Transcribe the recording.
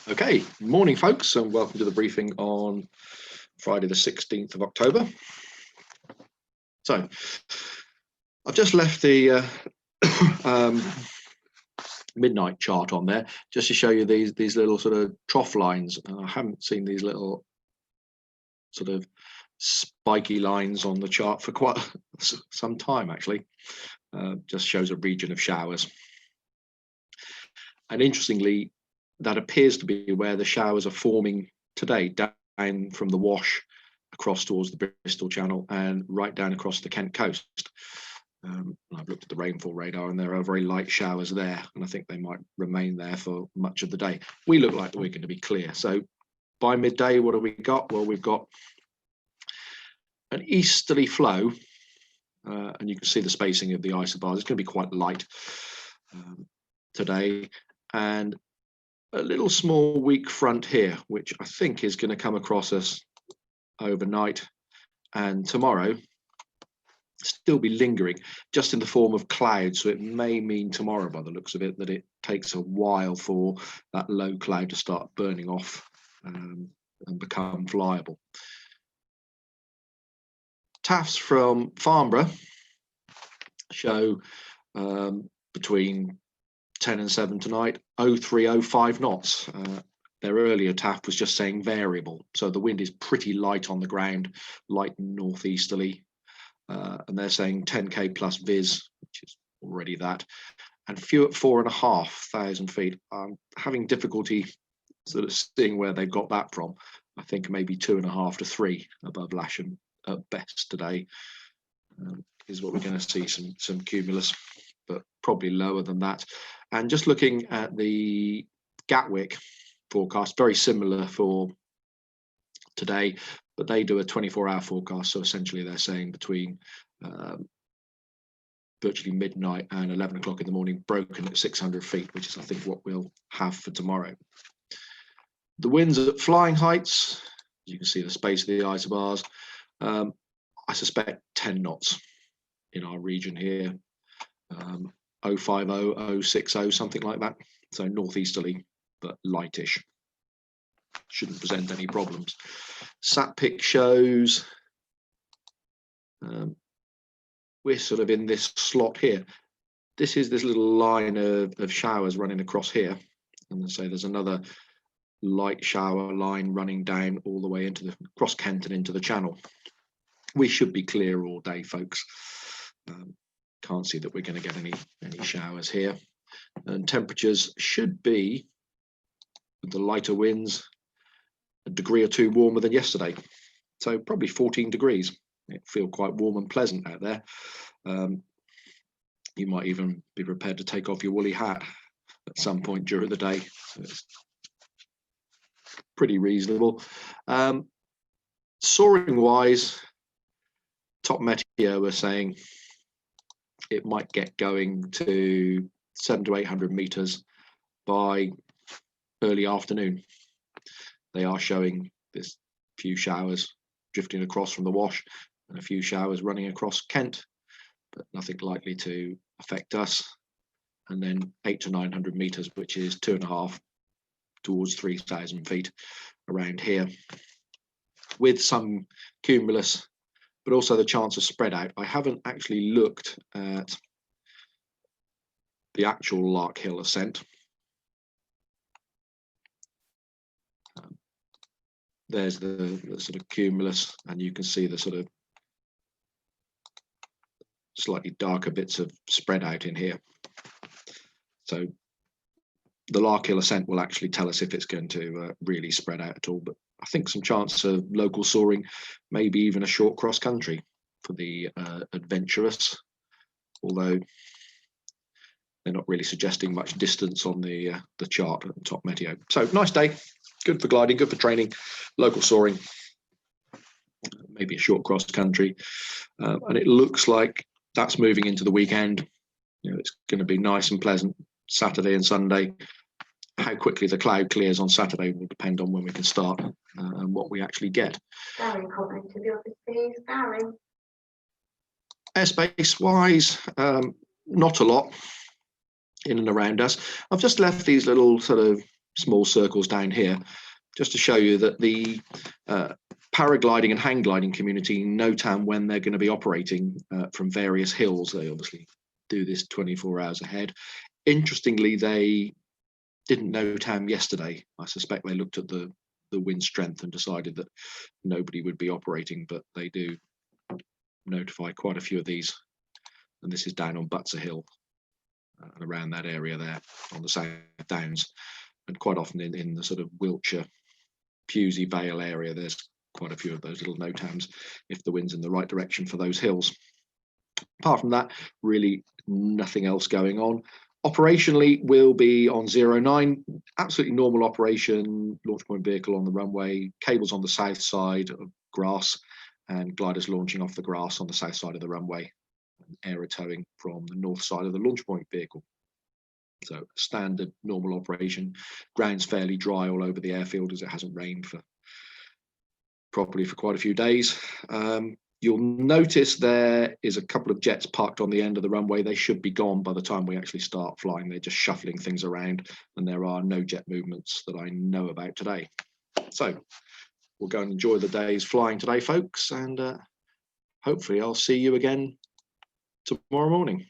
Okay, morning folks, and welcome to the briefing on Friday the 16th of October. So I've just left the midnight chart on there just to show you these little sort of trough lines. I haven't seen these little sort of spiky lines on the chart for quite some time actually. Just shows a region of showers. And interestingly, that appears to be where the showers are forming today, down from the Wash across towards the Bristol Channel and right down across the Kent coast. I've looked at the rainfall radar and there are very light showers there, and I think they might remain there for much of the day. We look like we're going to be clear. So by midday, what have we got? Well, we've got an easterly flow, and you can see the spacing of the isobars. It's going to be quite light today, and a little small weak front here, which I think is going to come across us overnight and tomorrow, still be lingering just in the form of clouds. So it may mean tomorrow, by the looks of it, that it takes a while for that low cloud to start burning off and become flyable. TAFs from Farnborough show between 10 and 7 tonight, 0305 knots. Their earlier TAF was just saying variable, so the wind is pretty light on the ground, light northeasterly, and they're saying 10k plus viz, which is already that, and few at 4,500 feet. I'm having difficulty sort of seeing where they've got that from. I think maybe 2.5 to 3 above Lasham at best today is what we're going to see, some cumulus, but probably lower than that. And just looking at the Gatwick forecast, very similar for today, but they do a 24-hour forecast. So essentially they're saying between virtually midnight and 11 o'clock in the morning, broken at 600 feet, which is I think what we'll have for tomorrow. The winds at flying heights, you can see the space of the isobars. I suspect 10 knots in our region here. 050, 060, something like that. So northeasterly, but lightish. Shouldn't present any problems. SatPic shows we're sort of in this slot here. This is this little line of showers running across here. And so there's another light shower line running down all the way into the across Kent and into the Channel. We should be clear all day, folks. Can't see that we're going to get any showers here, and temperatures should be, with the lighter winds, a degree or two warmer than yesterday, so probably 14 degrees. It feels quite warm and pleasant out there. You might even be prepared to take off your woolly hat at some point during the day. So it's pretty reasonable. Soaring wise, Top Meteo are saying it might get going to 700 to 800 meters by early afternoon. They are showing this few showers drifting across from the Wash and a few showers running across Kent, but nothing likely to affect us. And then 800 to 900 meters, which is 2.5 towards 3,000 feet around here, with some cumulus, but also the chance of spread out. I haven't actually looked at the actual Lark Hill ascent. There's the sort of cumulus, and you can see the sort of slightly darker bits of spread out in here. So the Lark Hill ascent will actually tell us if it's going to really spread out at all, but I think some chance of local soaring, maybe even a short cross country for the adventurous, although they're not really suggesting much distance on the chart at the Top Meteo. So nice day, good for gliding, good for training, local soaring, maybe a short cross country, and it looks like that's moving into the weekend. You know, it's going to be nice and pleasant Saturday and Sunday. How quickly the cloud clears on Saturday will depend on when we can start and what we actually get. Gary, comment to the office, please. Gary. Airspace wise, not a lot in and around us. I've just left these little sort of small circles down here, just to show you that the paragliding and hang gliding community know when they're going to be operating from various hills. They obviously do this 24 hours ahead. Interestingly, they didn't know yesterday. I suspect they looked at the wind strength and decided that nobody would be operating, but they do notify quite a few of these. And this is down on Butser Hill and around that area there on the South Downs, and quite often in the sort of Wiltshire, Pewsey Vale area, there's quite a few of those little NOTAMs if the wind's in the right direction for those hills. Apart from that, really nothing else going on. Operationally, we'll be on 09, absolutely normal operation, launch point vehicle on the runway, cables on the south side of grass, and gliders launching off the grass on the south side of the runway, and aero towing from the north side of the launch point vehicle. So standard normal operation. Ground's fairly dry all over the airfield as it hasn't rained properly for quite a few days. You'll notice there is a couple of jets parked on the end of the runway. They should be gone by the time we actually start flying. They're just shuffling things around, and there are no jet movements that I know about today. So we'll go and enjoy the days flying today, folks, and hopefully I'll see you again tomorrow morning.